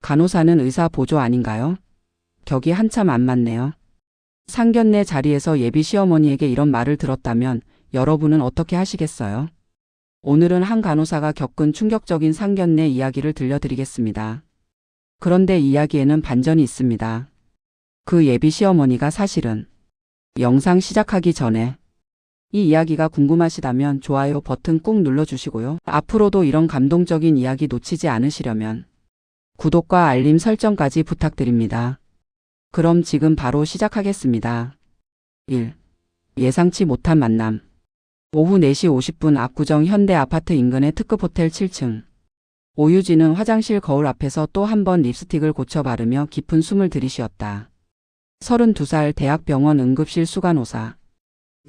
간호사는 의사 보조 아닌가요? 격이 한참 안 맞네요. 상견례 자리에서 예비 시어머니에게 이런 말을 들었다면 여러분은 어떻게 하시겠어요? 오늘은 한 간호사가 겪은 충격적인 상견례 이야기를 들려드리겠습니다. 그런데 이야기에는 반전이 있습니다. 그 예비 시어머니가 사실은 영상 시작하기 전에 이 이야기가 궁금하시다면 좋아요 버튼 꾹 눌러주시고요. 앞으로도 이런 감동적인 이야기 놓치지 않으시려면 구독과 알림 설정까지 부탁드립니다. 그럼 지금 바로 시작하겠습니다. 1. 예상치 못한 만남. 오후 4시 50분 압구정 현대 아파트 인근의 특급 호텔 7층. 오유진은 화장실 거울 앞에서 또 한 번 립스틱을 고쳐 바르며 깊은 숨을 들이쉬었다. 32살 대학병원 응급실 수간호사.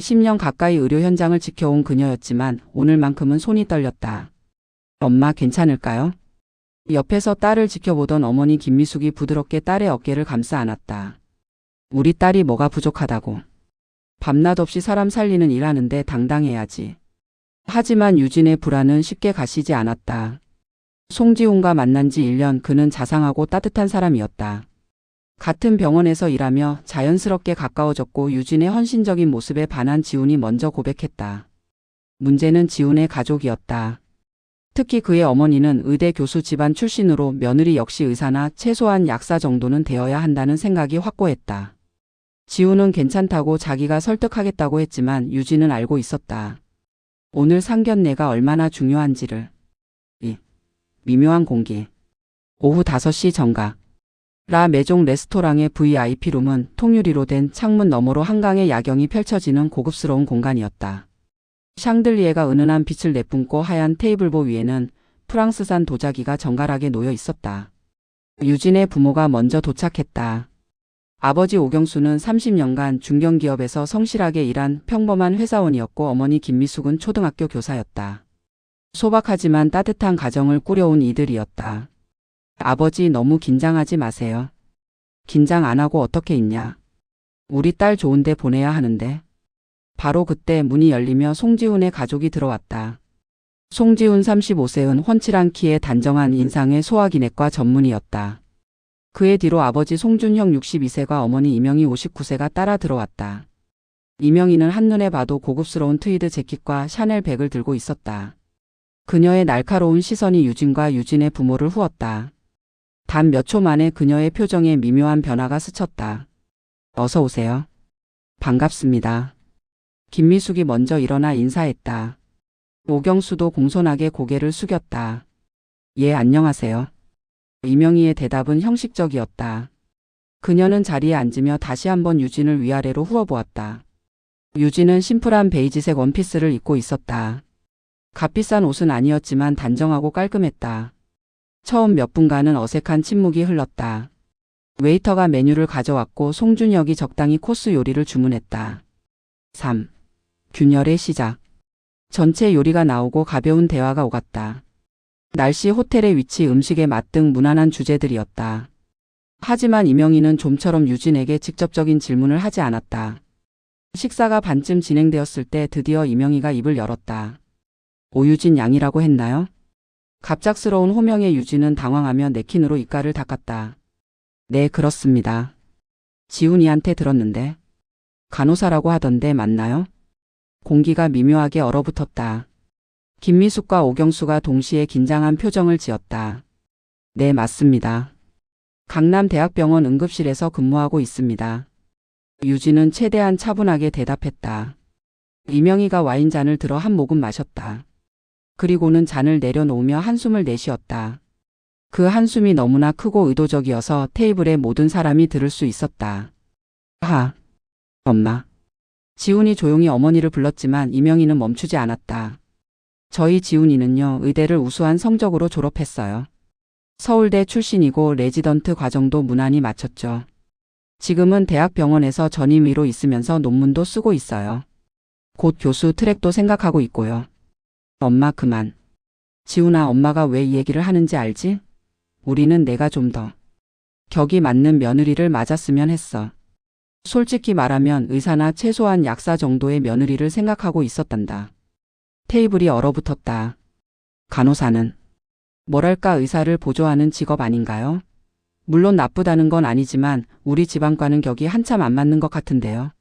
10년 가까이 의료 현장을 지켜온 그녀였지만 오늘만큼은 손이 떨렸다. 엄마 괜찮을까요? 옆에서 딸을 지켜보던 어머니 김미숙이 부드럽게 딸의 어깨를 감싸 안았다. 우리 딸이 뭐가 부족하다고. 밤낮 없이 사람 살리는 일 하는데 당당해야지. 하지만 유진의 불안은 쉽게 가시지 않았다. 송지훈과 만난 지 1년 그는 자상하고 따뜻한 사람이었다. 같은 병원에서 일하며 자연스럽게 가까워졌고 유진의 헌신적인 모습에 반한 지훈이 먼저 고백했다. 문제는 지훈의 가족이었다. 특히 그의 어머니는 의대 교수 집안 출신으로 며느리 역시 의사나 최소한 약사 정도는 되어야 한다는 생각이 확고했다. 지훈은 괜찮다고 자기가 설득하겠다고 했지만 유진은 알고 있었다. 오늘 상견례가 얼마나 중요한지를. 미묘한 공기. 오후 5시 정각. 라 메종 레스토랑의 VIP룸은 통유리로 된 창문 너머로 한강의 야경이 펼쳐지는 고급스러운 공간이었다. 샹들리에가 은은한 빛을 내뿜고 하얀 테이블보 위에는 프랑스산 도자기가 정갈하게 놓여 있었다. 유진의 부모가 먼저 도착했다. 아버지 오경수는 30년간 중견기업에서 성실하게 일한 평범한 회사원이었고 어머니 김미숙은 초등학교 교사였다. 소박하지만 따뜻한 가정을 꾸려온 이들이었다. 아버지 너무 긴장하지 마세요. 긴장 안 하고 어떻게 있냐. 우리 딸 좋은데 보내야 하는데. 바로 그때 문이 열리며 송지훈의 가족이 들어왔다. 송지훈 35세은 훤칠한 키에 단정한 인상의 소화기내과 전문의였다. 그의 뒤로 아버지 송준형 62세가 어머니 이명희 59세가 따라 들어왔다. 이명희는 한눈에 봐도 고급스러운 트위드 재킷과 샤넬 백을 들고 있었다. 그녀의 날카로운 시선이 유진과 유진의 부모를 후었다. 단 몇 초 만에 그녀의 표정에 미묘한 변화가 스쳤다. 어서 오세요. 반갑습니다. 김미숙이 먼저 일어나 인사했다. 오경수도 공손하게 고개를 숙였다. 예, 안녕하세요. 이명희의 대답은 형식적이었다. 그녀는 자리에 앉으며 다시 한번 유진을 위아래로 후어보았다. 유진은 심플한 베이지색 원피스를 입고 있었다. 값비싼 옷은 아니었지만 단정하고 깔끔했다. 처음 몇 분간은 어색한 침묵이 흘렀다. 웨이터가 메뉴를 가져왔고 송준혁이 적당히 코스 요리를 주문했다. 3. 균열의 시작. 전체 요리가 나오고 가벼운 대화가 오갔다. 날씨, 호텔의 위치, 음식의 맛 등 무난한 주제들이었다. 하지만 이명희는 좀처럼 유진에게 직접적인 질문을 하지 않았다. 식사가 반쯤 진행되었을 때 드디어 이명희가 입을 열었다. 오유진 양이라고 했나요? 갑작스러운 호명에 유진은 당황하며 냅킨으로 입가를 닦았다. 네, 그렇습니다. 지훈이한테 들었는데. 간호사라고 하던데 맞나요? 공기가 미묘하게 얼어붙었다. 김미숙과 오경수가 동시에 긴장한 표정을 지었다. 네, 맞습니다. 강남대학병원 응급실에서 근무하고 있습니다. 유진은 최대한 차분하게 대답했다. 이명희가 와인잔을 들어 한 모금 마셨다. 그리고는 잔을 내려놓으며 한숨을 내쉬었다. 그 한숨이 너무나 크고 의도적이어서 테이블의 모든 사람이 들을 수 있었다. 엄마. 지훈이 조용히 어머니를 불렀지만 이명희는 멈추지 않았다. 저희 지훈이는요, 의대를 우수한 성적으로 졸업했어요. 서울대 출신이고 레지던트 과정도 무난히 마쳤죠. 지금은 대학병원에서 전임의로 있으면서 논문도 쓰고 있어요. 곧 교수 트랙도 생각하고 있고요. 엄마 그만. 지훈아, 엄마가 왜 이 얘기를 하는지 알지? 우리는 내가 좀 더 격이 맞는 며느리를 맞았으면 했어. 솔직히 말하면 의사나 최소한 약사 정도의 며느리를 생각하고 있었단다. 테이블이 얼어붙었다. 간호사는 뭐랄까 의사를 보조하는 직업 아닌가요? 물론 나쁘다는 건 아니지만 우리 집안과는 격이 한참 안 맞는 것 같은데요.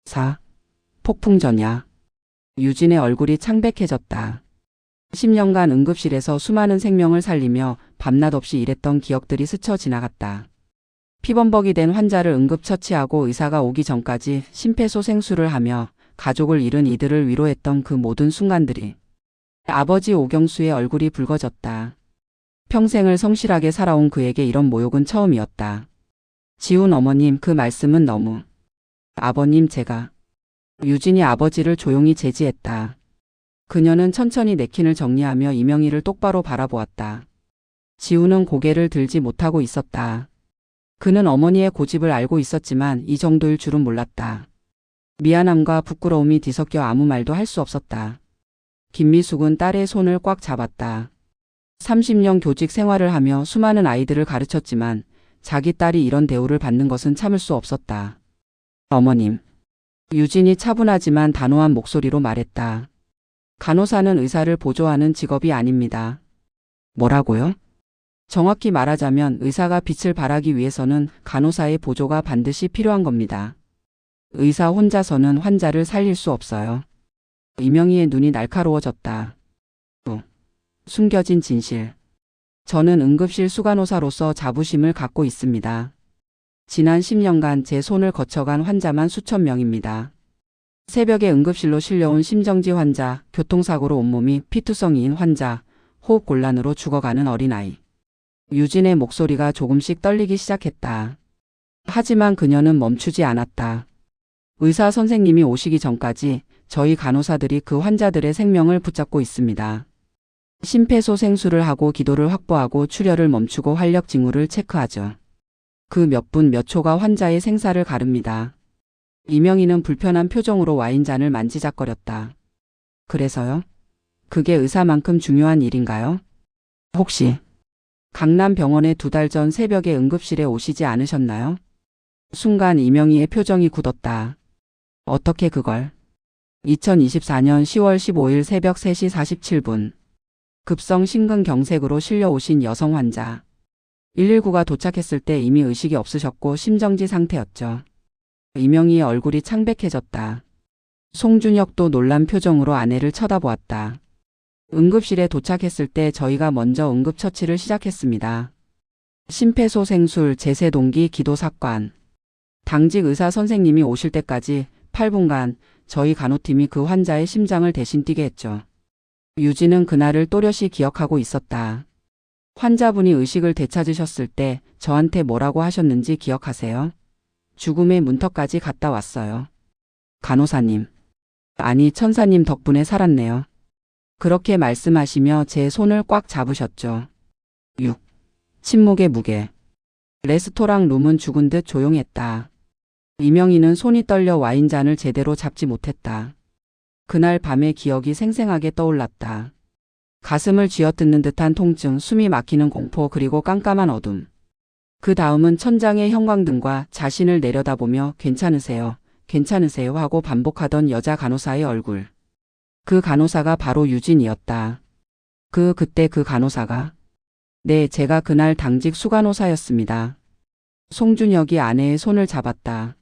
4. 폭풍전야. 유진의 얼굴이 창백해졌다. 10년간 응급실에서 수많은 생명을 살리며 밤낮 없이 일했던 기억들이 스쳐 지나갔다. 피범벅이 된 환자를 응급처치하고 의사가 오기 전까지 심폐소생술을 하며 가족을 잃은 이들을 위로했던 그 모든 순간들이. 아버지 오경수의 얼굴이 붉어졌다. 평생을 성실하게 살아온 그에게 이런 모욕은 처음이었다. 지훈 어머님, 그 말씀은 너무. 아버님, 제가. 유진이 아버지를 조용히 제지했다. 그녀는 천천히 냅킨을 정리하며 이명희를 똑바로 바라보았다. 지훈은 고개를 들지 못하고 있었다. 그는 어머니의 고집을 알고 있었지만 이 정도일 줄은 몰랐다. 미안함과 부끄러움이 뒤섞여 아무 말도 할 수 없었다. 김미숙은 딸의 손을 꽉 잡았다. 30년 교직 생활을 하며 수많은 아이들을 가르쳤지만 자기 딸이 이런 대우를 받는 것은 참을 수 없었다. 어머님. 유진이 차분하지만 단호한 목소리로 말했다. 간호사는 의사를 보조하는 직업이 아닙니다. 뭐라고요? 정확히 말하자면 의사가 빛을 발하기 위해서는 간호사의 보조가 반드시 필요한 겁니다. 의사 혼자서는 환자를 살릴 수 없어요. 이명희의 눈이 날카로워졌다. 숨겨진 진실. 저는 응급실 수간호사로서 자부심을 갖고 있습니다. 지난 10년간 제 손을 거쳐간 환자만 수천 명입니다. 새벽에 응급실로 실려온 심정지 환자, 교통사고로 온몸이 피투성이인 환자, 호흡곤란으로 죽어가는 어린아이. 유진의 목소리가 조금씩 떨리기 시작했다. 하지만 그녀는 멈추지 않았다. 의사 선생님이 오시기 전까지 저희 간호사들이 그 환자들의 생명을 붙잡고 있습니다. 심폐소생술을 하고 기도를 확보하고 출혈을 멈추고 활력 징후를 체크하죠. 그 몇 분 몇 초가 환자의 생사를 가릅니다. 이명희는 불편한 표정으로 와인잔을 만지작거렸다. 그래서요? 그게 의사만큼 중요한 일인가요? 혹시 강남병원에 2달 전 새벽에 응급실에 오시지 않으셨나요? 순간 이명희의 표정이 굳었다. 어떻게 그걸? 2024년 10월 15일 새벽 3시 47분. 급성 심근경색으로 실려오신 여성 환자. 119가 도착했을 때 이미 의식이 없으셨고 심정지 상태였죠. 이명희의 얼굴이 창백해졌다. 송준혁도 놀란 표정으로 아내를 쳐다보았다. 응급실에 도착했을 때 저희가 먼저 응급처치를 시작했습니다. 심폐소생술, 제세동기, 기도삭관. 당직 의사 선생님이 오실 때까지 8분간 저희 간호팀이 그 환자의 심장을 대신 뛰게 했죠. 유진은 그날을 또렷이 기억하고 있었다. 환자분이 의식을 되찾으셨을 때 저한테 뭐라고 하셨는지 기억하세요? 죽음의 문턱까지 갔다 왔어요. 간호사님. 아니, 천사님 덕분에 살았네요. 그렇게 말씀하시며 제 손을 꽉 잡으셨죠. 6. 침묵의 무게. 레스토랑 룸은 죽은 듯 조용했다. 이명희는 손이 떨려 와인잔을 제대로 잡지 못했다. 그날 밤의 기억이 생생하게 떠올랐다. 가슴을 쥐어뜯는 듯한 통증, 숨이 막히는 공포, 그리고 깜깜한 어둠. 그 다음은 천장의 형광등과 자신을 내려다보며 괜찮으세요, 괜찮으세요 하고 반복하던 여자 간호사의 얼굴. 그 간호사가 바로 유진이었다. 그때 그 간호사가. 네, 제가 그날 당직 수간호사였습니다. 송준혁이 아내의 손을 잡았다.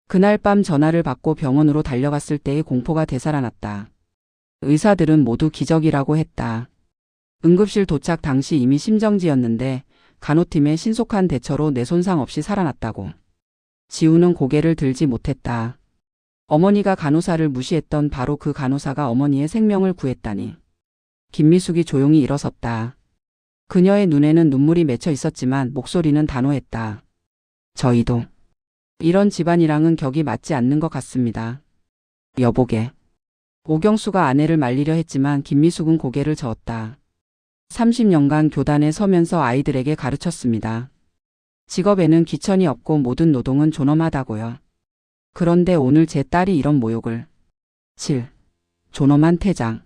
그날 밤 전화를 받고 병원으로 달려갔을 때의 공포가 되살아났다. 의사들은 모두 기적이라고 했다. 응급실 도착 당시 이미 심정지였는데 간호팀의 신속한 대처로 뇌손상 없이 살아났다고. 지우는 고개를 들지 못했다. 어머니가 간호사를 무시했던 바로 그 간호사가 어머니의 생명을 구했다니. 김미숙이 조용히 일어섰다. 그녀의 눈에는 눈물이 맺혀 있었지만 목소리는 단호했다. 저희도 이런 집안이랑은 격이 맞지 않는 것 같습니다. 여보게. 오경수가 아내를 말리려 했지만 김미숙은 고개를 저었다. 30년간 교단에 서면서 아이들에게 가르쳤습니다. 직업에는 귀천이 없고 모든 노동은 존엄하다고요. 그런데 오늘 제 딸이 이런 모욕을. 7. 존엄한 퇴장.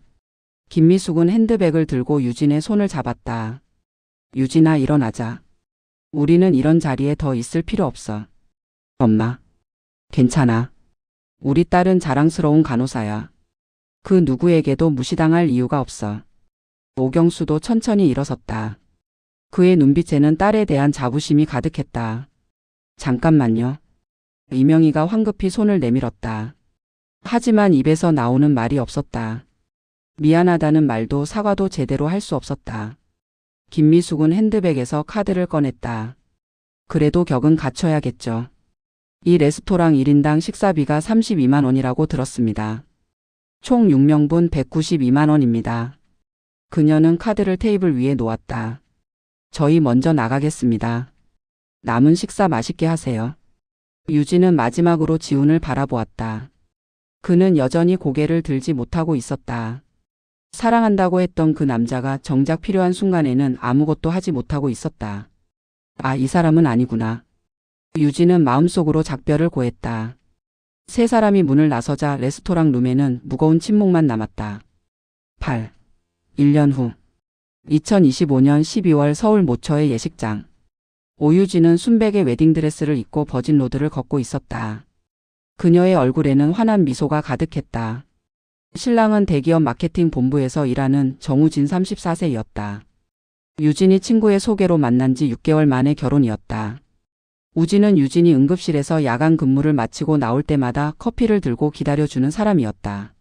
김미숙은 핸드백을 들고 유진의 손을 잡았다. 유진아, 일어나자. 우리는 이런 자리에 더 있을 필요 없어. 엄마. 괜찮아. 우리 딸은 자랑스러운 간호사야. 그 누구에게도 무시당할 이유가 없어. 오경수도 천천히 일어섰다. 그의 눈빛에는 딸에 대한 자부심이 가득했다. 잠깐만요. 이명희가 황급히 손을 내밀었다. 하지만 입에서 나오는 말이 없었다. 미안하다는 말도 사과도 제대로 할 수 없었다. 김미숙은 핸드백에서 카드를 꺼냈다. 그래도 격은 갖춰야겠죠. 이 레스토랑 1인당 식사비가 32만 원이라고 들었습니다. 총 6명분 192만 원입니다. 그녀는 카드를 테이블 위에 놓았다. 저희 먼저 나가겠습니다. 남은 식사 맛있게 하세요. 유진은 마지막으로 지훈을 바라보았다. 그는 여전히 고개를 들지 못하고 있었다. 사랑한다고 했던 그 남자가 정작 필요한 순간에는 아무것도 하지 못하고 있었다. 아, 이 사람은 아니구나. 유진은 마음속으로 작별을 고했다. 세 사람이 문을 나서자 레스토랑 룸에는 무거운 침묵만 남았다. 1년 후 2025년 12월 서울 모처의 예식장. 오유진은 순백의 웨딩드레스를 입고 버진로드를 걷고 있었다. 그녀의 얼굴에는 환한 미소가 가득했다. 신랑은 대기업 마케팅 본부에서 일하는 정우진 34세였다. 유진이 친구의 소개로 만난 지 6개월 만의 결혼이었다. 우진은 유진이 응급실에서 야간 근무를 마치고 나올 때마다 커피를 들고 기다려주는 사람이었다.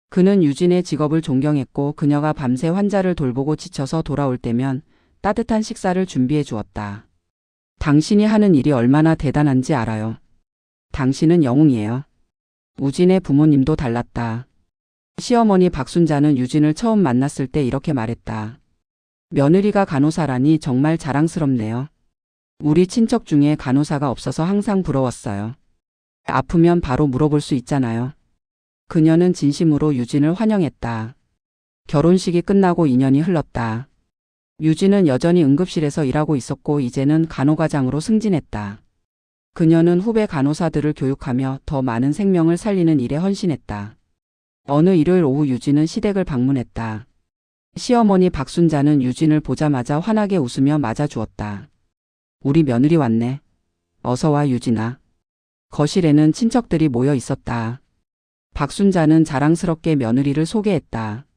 그는 유진의 직업을 존경했고 그녀가 밤새 환자를 돌보고 지쳐서 돌아올 때면 따뜻한 식사를 준비해 주었다. 당신이 하는 일이 얼마나 대단한지 알아요. 당신은 영웅이에요. 우진의 부모님도 달랐다. 시어머니 박순자는 유진을 처음 만났을 때 이렇게 말했다. 며느리가 간호사라니 정말 자랑스럽네요. 우리 친척 중에 간호사가 없어서 항상 부러웠어요. 아프면 바로 물어볼 수 있잖아요. 그녀는 진심으로 유진을 환영했다. 결혼식이 끝나고 2년이 흘렀다. 유진은 여전히 응급실에서 일하고 있었고 이제는 간호과장으로 승진했다. 그녀는 후배 간호사들을 교육하며 더 많은 생명을 살리는 일에 헌신했다. 어느 일요일 오후 유진은 시댁을 방문했다. 시어머니 박순자는 유진을 보자마자 환하게 웃으며 맞아주었다. 우리 며느리 왔네. 어서 와 유진아. 거실에는 친척들이 모여 있었다. 박순자는 자랑스럽게 며느리를 소개했다.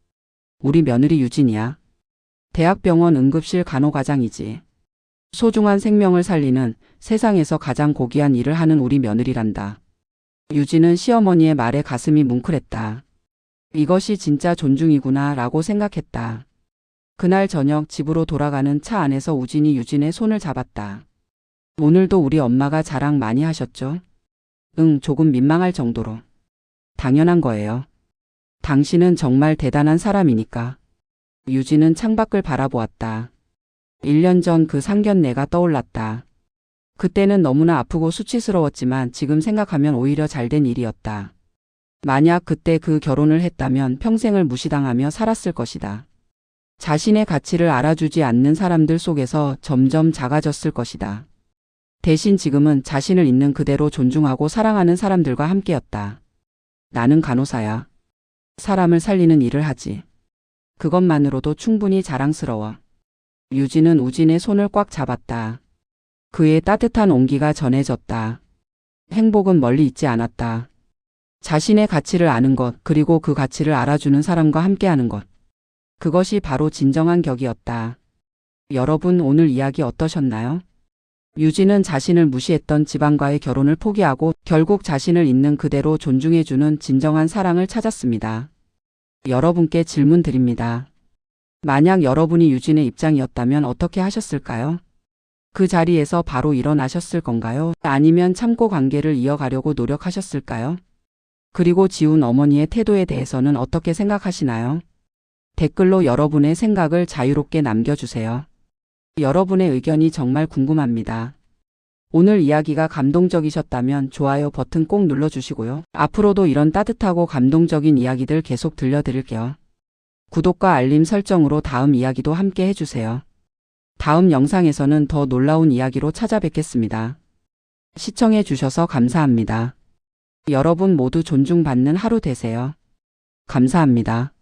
우리 며느리 유진이야. 대학병원 응급실 간호과장이지. 소중한 생명을 살리는 세상에서 가장 고귀한 일을 하는 우리 며느리란다. 유진은 시어머니의 말에 가슴이 뭉클했다. 이것이 진짜 존중이구나 라고 생각했다. 그날 저녁 집으로 돌아가는 차 안에서 우진이 유진의 손을 잡았다. 오늘도 우리 엄마가 자랑 많이 하셨죠? 응, 조금 민망할 정도로. 당연한 거예요. 당신은 정말 대단한 사람이니까. 유진은 창밖을 바라보았다. 1년 전 그 상견례가 떠올랐다. 그때는 너무나 아프고 수치스러웠지만 지금 생각하면 오히려 잘된 일이었다. 만약 그때 그 결혼을 했다면 평생을 무시당하며 살았을 것이다. 자신의 가치를 알아주지 않는 사람들 속에서 점점 작아졌을 것이다. 대신 지금은 자신을 있는 그대로 존중하고 사랑하는 사람들과 함께였다. 나는 간호사야. 사람을 살리는 일을 하지. 그것만으로도 충분히 자랑스러워. 유진은 우진의 손을 꽉 잡았다. 그의 따뜻한 온기가 전해졌다. 행복은 멀리 있지 않았다. 자신의 가치를 아는 것, 그리고 그 가치를 알아주는 사람과 함께하는 것. 그것이 바로 진정한 격이었다. 여러분 오늘 이야기 어떠셨나요? 유진은 자신을 무시했던 집안과의 결혼을 포기하고 결국 자신을 있는 그대로 존중해주는 진정한 사랑을 찾았습니다. 여러분께 질문 드립니다. 만약 여러분이 유진의 입장이었다면 어떻게 하셨을까요? 그 자리에서 바로 일어나셨을 건가요? 아니면 참고 관계를 이어가려고 노력하셨을까요? 그리고 지훈 어머니의 태도에 대해서는 어떻게 생각하시나요? 댓글로 여러분의 생각을 자유롭게 남겨주세요. 여러분의 의견이 정말 궁금합니다. 오늘 이야기가 감동적이셨다면 좋아요 버튼 꼭 눌러주시고요. 앞으로도 이런 따뜻하고 감동적인 이야기들 계속 들려드릴게요. 구독과 알림 설정으로 다음 이야기도 함께 해주세요. 다음 영상에서는 더 놀라운 이야기로 찾아뵙겠습니다. 시청해주셔서 감사합니다. 여러분 모두 존중받는 하루 되세요. 감사합니다.